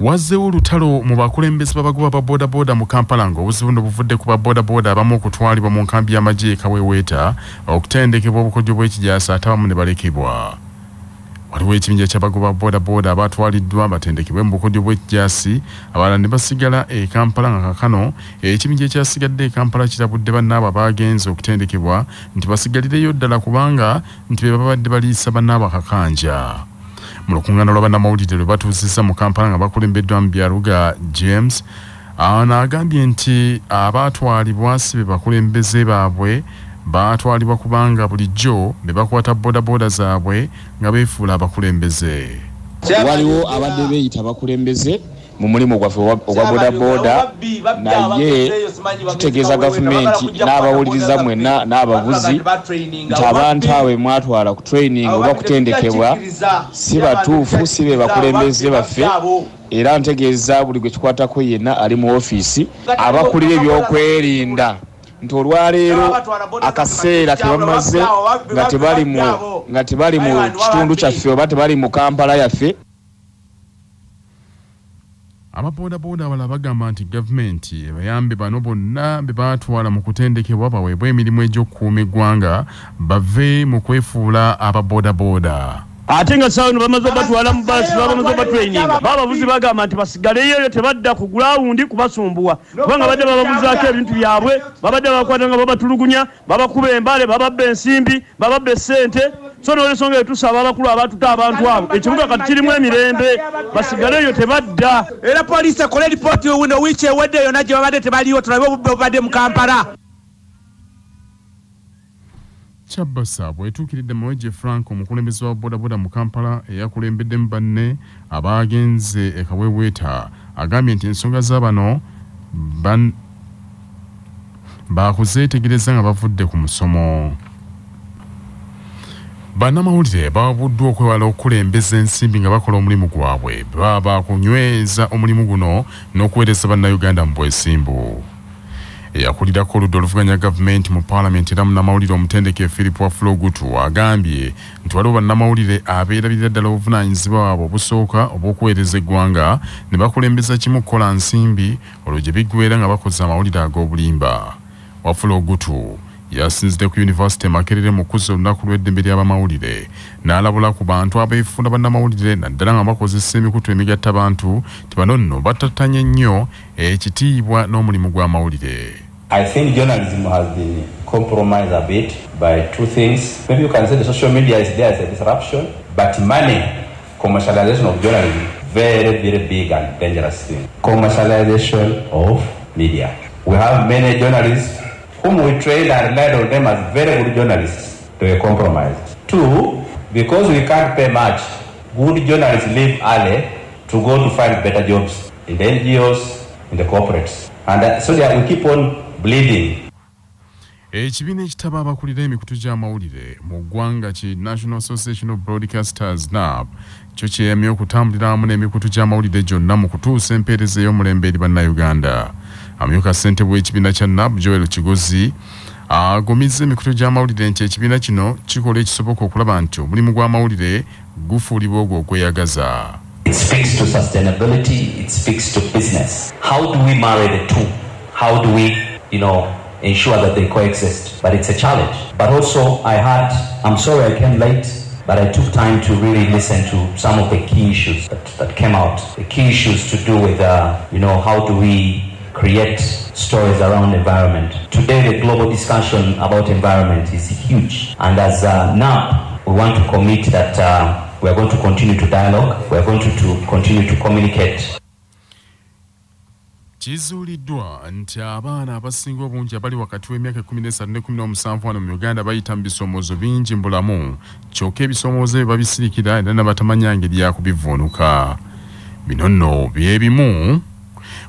Wazzewo olutalo mu bakulembeze b'abagoba ba bodaboda mu Kampala ng'obuzibu buno buvudde ku ba bodaboda abamu okutwalibwa mu nkambi y'amagye e Kaweeweeta okutendekebwa obukodyo bw'ekijaasa ate abamu ne balekebwa. Waliwo ekibinja ky'abagoba ba bodaboda abatwaliddwa batendekebwe mu bukodyo bw'ekijaasi abalala ne basigala e Kampala nga kakano ekibinja ekyasigadde e Kampala kirabudde bannaabo abaagenze okutendekebwa nti basigalireyo ddala kubanga nti be babadde baliisa bannaabo akakanja. Mu lukuŋŋaana lw'abannamawulire lwe batuuzizza mu Kampala nga bakulembeddwa mu Byaruga James agambye nti abaatwalibwa si be bakulembeze baabwe baatwalibwa kubanga bulijjo be bakwata bodaboda zaabwe nga beefuula abakulembeze. Waliwo abadde beeyita abakulembeze mu mulimu gwaffe ogwa bodaboda naye tutegeeza gavumenti n'abawuliriza mwenna n'abavuzi nti abantu awe mwatwala ku training oba kutendekebwa si batuufu si be bakulembeze baffe era ntegeeza buli gwe kikwatako yenna ali mu ofiisi abakulira ebyokwerinda nti olwaleero akaseera tebamaze nga tebali mu kitundu kyaffe oba tebali mu Kampala yaffe. Ababodaboda abalala bagamba nti gavumenti ebayambe bano bonna be baatwala mu kutendekebwa baweebwa emirimu egy'okukuuma eggwanga bave mu kwefuula ababodaboda. Ate nga saawa bamaze batwala mu basi bamaze batraininga babavuzi bagamba nti basigaleyo tebadda ku grawundi kubasumbuwa kubanga badde bababuzaako ebintu byabwe babadde babakwata nga babatulugunya babakuba embale bababba ensimbi bababba essente so n'olwensonga etusaba abakulu abatuta abantu abo ekibuga kati kirimu emirembe basigaleyo tebadda era poliisi ekole lipooti wino wiiki ewedde yonna gye babadde tebaliwo tulabe obubbe obubadde mu Kampala. Chabasa bwetuukiridde Mawejje Frank omukulembeze wa bodaboda mu Kampala eyakulembedde mu banne abaagenze e Kaweeweeta agambye nti ensonga z'abano baakuzeetegereza nga bavudde ku musomo. Bannamawulire bawabuddwa okwewala okukulembeza ensimbi nga bakola omulimu gwabwe baba bakunyweza omulimu guno n'okuweereza bannayuganda mu bwesimbu. Eyakulirako oludda oluvuganya gavumenti mu Paalamenti era munnamawulire omutendeke Philip Wafulogutu agambye nti waliwo bannamawulire abeerabirira ddala obuvunaanyizibwa bwabwe obusooka obw'okuweereza eggwanga ne bakulembeza kimu kukola nsimbi olwo gye biggweera nga bakoze amawulire ag'obulimba. Wafulogutu yasinzidde ku Yunivasite Makerere mu kuzza olunaku lw'eddembe ly'abamawulire n'alabula ku bantu abeefunda bannamawulire naddala nga bakozesa emikutu emigatta bantu nti bano nno batattanye nnyo ekitiibwa n'omulimu gw'amawulire. I think journalism has been compromised a bit by two things. Maybe you can say the social media is there as a disruption, but money, commercialization of journalism, very, very big and dangerous thing. Commercialization of media. We have many journalists whom we trained and relied on them as very good journalists to a compromise. Two, because we can't pay much, good journalists leave early to go to find better jobs in the NGOs, in the corporates. And so that we keep on bleeding. Ekibiina ekitaba abakulira emikutu gy'amawulire mu ggwanga ki National Association of Broadcasters NAB kyo kyeyamye okutambulira wamu n'emikutu gy'amawulire gyonna mu kutuusa empeereza ey'omulembe eri bannayuganda. Amyuka ssentebe w'ekibiina kya NAB Joel Kigozi agumizza emikutu gy'amawulire nti ekibiina kino kikola ekisoboka okulaba nti omulimu gw'amawulire gufuulibwa ogwo okweyagaza. It speaks to sustainability, it speaks to business. How do we marry the two? How do we, ensure that they coexist? But it's a challenge. But also I'm sorry I came late, but I took time to really listen to some of the key issues that came out. The key issues to do with, how do we create stories around environment. Today, the global discussion about environment is huge. And as NAB, we want to commit that we are going to continue to dialogue, we are going to continue to communicate. Kizuuliddwa nti abaana abasinga obungi abali wakati w'emyaka 13 ne 17 wano mu Uganda bayita mu bisomoozo bingi mbulamu kyokka ebisomoozo ebyo babisirikira era n'abatamanya ngeri ya kubivuunuka. Bino nno bye bimu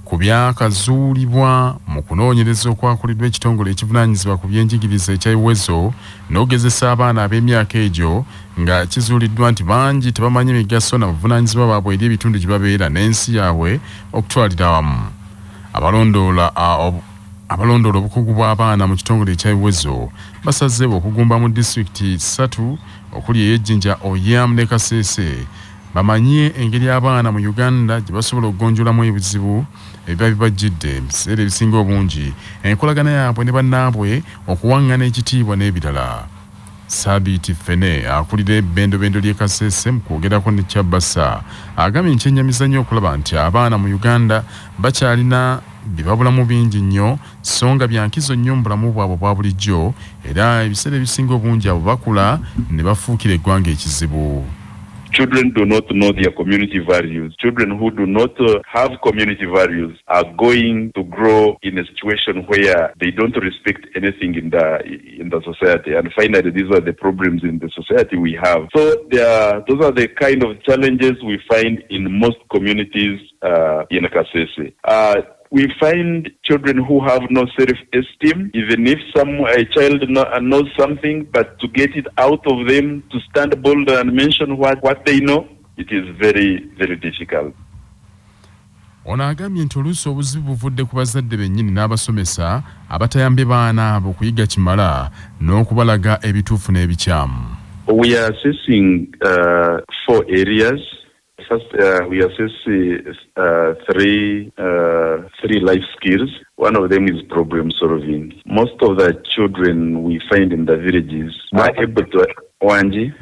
ku byakazuulibwa mu kunoonyereza okwakoleddwa ekitongole ekivunaanyizibwa ku byenjigiriza ekya Iwezo n'ogezesa abaana ab'emyaka egyo nga kizuuliddwa nti bangi tebamanyi emigaso na buvunaanyizibwa baabwe eri ebitundu gye babeera n'ensi yaabwe okutwalira wamu. abalondola obukugu bw'abaana mu kitongole ekyabiwezo basazeewo okugumba mu disitulikiti 3 okuli ey'Ejjinja, Oyam ne Kasese bamanye engeri abaana mu Uganda gye basobola okugonjolamu ebizibu ebiba bibajjidde mu biseera ebisinga obungi enkolagana yaabwe ne bannaabwe okuwaŋŋana ekitiibwa n'ebirala. Sabiti Fene akulira ebbendobendo ly'e Kasese mu kwogerako ne Kyabasa agambye nkyennyamiza nnyo okulaba nti abaana mu Uganda bakyalina bibabulamu bingi nnyo so nga byankizo nnyo mu bulamu bwabwe bwa bulijjo era ebiseera ebisinga obungi abo bakula ne bafuukira eggwanga ekizibu. Children do not know their community values. Children who do not have community values are going to grow in a situation where they don't respect anything in the society. And finally, these are the problems in the society we have. So those are the kind of challenges we find in most communities in Kasese. We find children who have no self-esteem, even if a child knows something, but to get it out of them, to stand bold and mention what they know, it is very, very difficult. Ono agambye nti oluusi obuzibu buvudde ku bazadde bennyini n'abasomesa abatayambye baana abo kuyiga kimala n'okubalaga ebituufu n'ebikyamu. We are assessing 4 areas. First, we assess three life skills. One of them is problem solving. Most of the children we find in the villages are able to Wanji.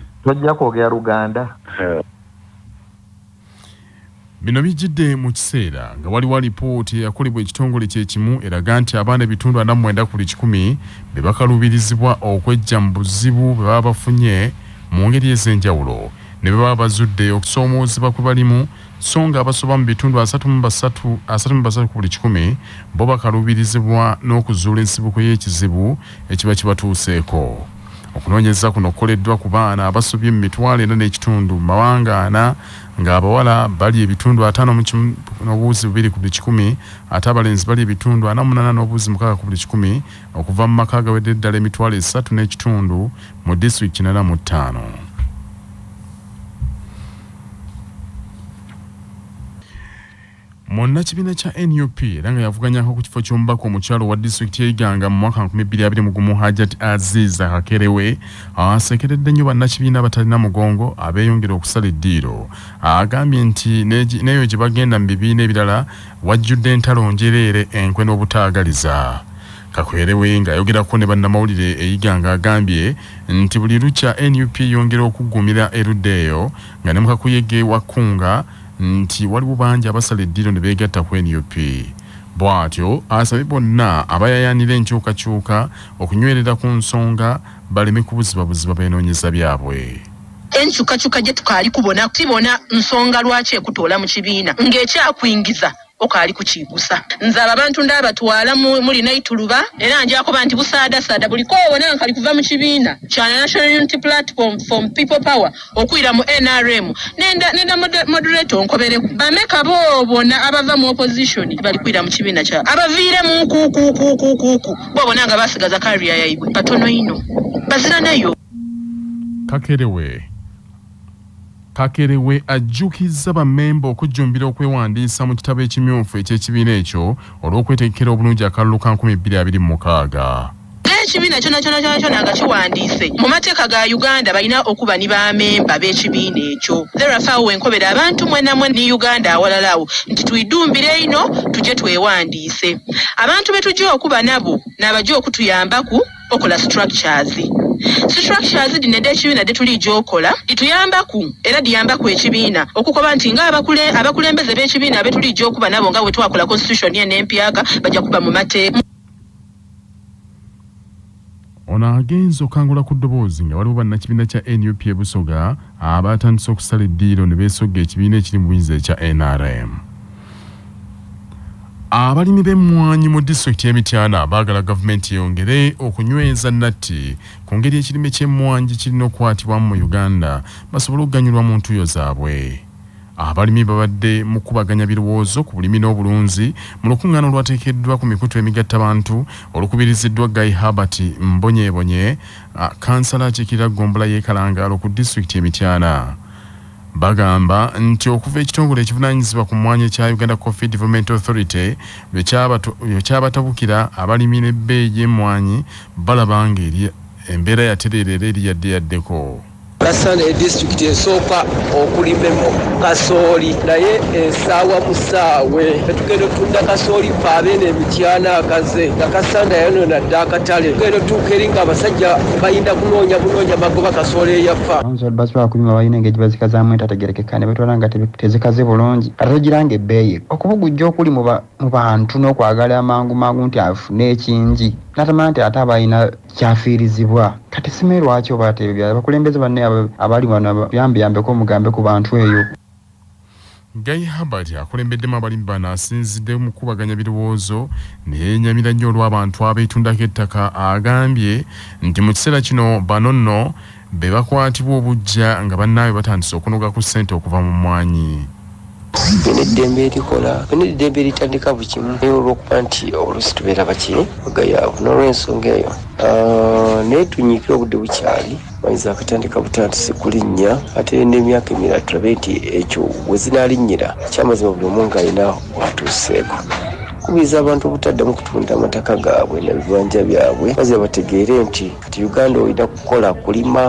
Bino bijjidde mu kiseera nga waliwo alipooti eyakolebwa ekitongole kyekimu eraga nti abaana ebitundu 49 ku 100 be bakaluubirizibwa okwejja mu buzibu bwe baba bafunye mu ngeri ez'enjawulo ne bwe baba bazudde okusoomoozebwa kwe balimu so nga abasoba mu bitundu 33 ku 100 bo bakaluubirizibwa n'okuzuula ensibuko y'ekizibu ekiba kibatuuseeko. Okunoonyeza kuno kukoleddwa ku baana abasobye mu mitwalo 4.5 mawanga 4 ng'abawala bali ebitundu 5 n'obuwuzi 2 ku 100 ate abalenzi bali ebitundu 48 n'obuwuzi 6 ku 100 okuva mu maka agawedde ddala emitwalo 3.5 mu disitulikiti 45. Munnakibiina kya NUP era nga yavuganyako ku kifo ky'omubaka omukyalo wa disitulikiti y'Iganga mu mwaka 2021 Hajat Aziz Hakerewe asekeredde nnyo bannakibiina abatalina mugongo abeeyongera okusala eddiiro. Agambye nti n'eyo gye bagenda mu bibiina ebirala wajjudde entalo njereere enkwe n'obutaagaliza. Kakwerewe ng'ayogerako ne bannamawulire ey'Iganga agambye nti buli lukya NUP yongera okuggumira erudda eyo nga ne mu kakuyege Wakunga nti waliwo bangi abasala eddiiro ne beegatta ku NUP. Bw'atyo asabye bonna abayayaanira enkyukakyuka okunywerera ku nsonga baleme kubuzibabuziba beenoonyeza byabwe. Enkyukakyuka gye tukaali kubona tibona nsonga lwaki ekutoola mu kibiina ng'ekyakwingiza okaali kukigusa. Nzaba abantu ndabatwala muli naituluba era njakoba nti busaada buli koobona nkali kuva mu kibiina kya National Unity Platform from People Power okwira mu NRM nenda moderator nkobereko bameka boobona abava mu opposition bali kwira mu kibiina kya abaviire mu kuku boobona nga basigaza career yaibwe batono ino bazira nayo. Kakerewe ajjukizza bammemba okujjumbira okwewandiisa mu kitabo ekimyufu eky'ekibiina ekyo olw'okwetegekera obulungi akalulu ka 2026. Ekibiina kyonna nga kiwandiise mu mateeka ga Uganda balina okuba ni bammemba b'ekibiina ekyo. Therefore wenkobera abantu mwenna ni Uganda awalalawo nti tuyidumbire ino tujje twewandiise. Abantu betujja okuba nabo n'abajja okutuyambaku okola structures dino ekibiina de tulijja okola dituyambaku era diyambaku ekibiina okukoba nti nga abakulembeze b'ekibiina abetulijja okuba nabo nga bwe twakola constitution y'empyaga bajja kuba mu mateeka. Ono agenza okangula ku ddoboozi nga waliwo bannakibiina kya NUP e Busoga abatandise okusala eddiiro ne beesogga ekibiina ekiri mu buyinza ekya NRM. Abalimi b'emmwanyi mu disitulikiti y'Emityana baagala gavumenti yongere okunyweza nnatti ku ngeri ekirime ky'emmwanyi kirina okukwatibwamu mu Uganda basobole okuganyulwa mu ntuuyo zaabwe. Abalimi babadde mu kubaganya birowoozo ku bulimi n'obulunzi mu lukuŋŋaana olwateekeddwa ku mikutu emigattabantu olukubiriziddwa Guy Herbert Mbonyeebonye kansala akiikirira ggombolola y'e Kalangaalo ku disitulikiti y'Emityana. bagamba nti okuva ekitongole ekivunaanyizibwa ku mmwanyi ekya Uganda Coffee Development Authority lwe kyabatabukira abalimira ebbeeyi y'emmwanyi balaba ng'eri embeera yatereerera eri yaddeyaddeko. Kasana district esooka okulimemu kasooli naye essaawa musaawe tugenda tunda kasooli paabene emityana akaze nga Kasanda yayonona dda akatale tugenda tuuka eri ng'abasajja bayinda kunoonya magoba kasooli eyafa basobola kulima balina engeri bazikazaamu entategerekeka ne batwala nga tezikaze bulungi ate togiranga ebbeeyi okubugujja okuli mu bantu n'okwagala amangu nti afune ekingi natamanya nti ate abalina kyafiirizibwa kati sime lwaki oba ate abakulembeze banne abali wano yambeko omugambe ku bantu eyo. Guy Herbert akulembeddemu abalimi bano asinzidde mu kubaganya birowoozo ne yenyamira nnyo olw'abantu abeetundako ettaka agambye nti mu kiseera kino bano nno be bakwatibwa obujja nga bannaabwe batandise okunoga ku ssente okuva mu mmwanyi. Eddembe erikola eddembe litandika bukimu olw'okuba nti oluusi tubeera bakiri bagayaavu n'olw'ensonga eyo naye tunyiikira obudde bukyali mayinza akatandika butandise kulinnya ate n'emyaka emirala tulabe nti ekyo we zinaalinnyira ekyamazima buli omu ng'alina watuuseeko. Kubiriza abantu obutaddamu kutunda amataka gaabwe n'ebibanja byabwe maze bategeere nti Uganda olina kukola kulima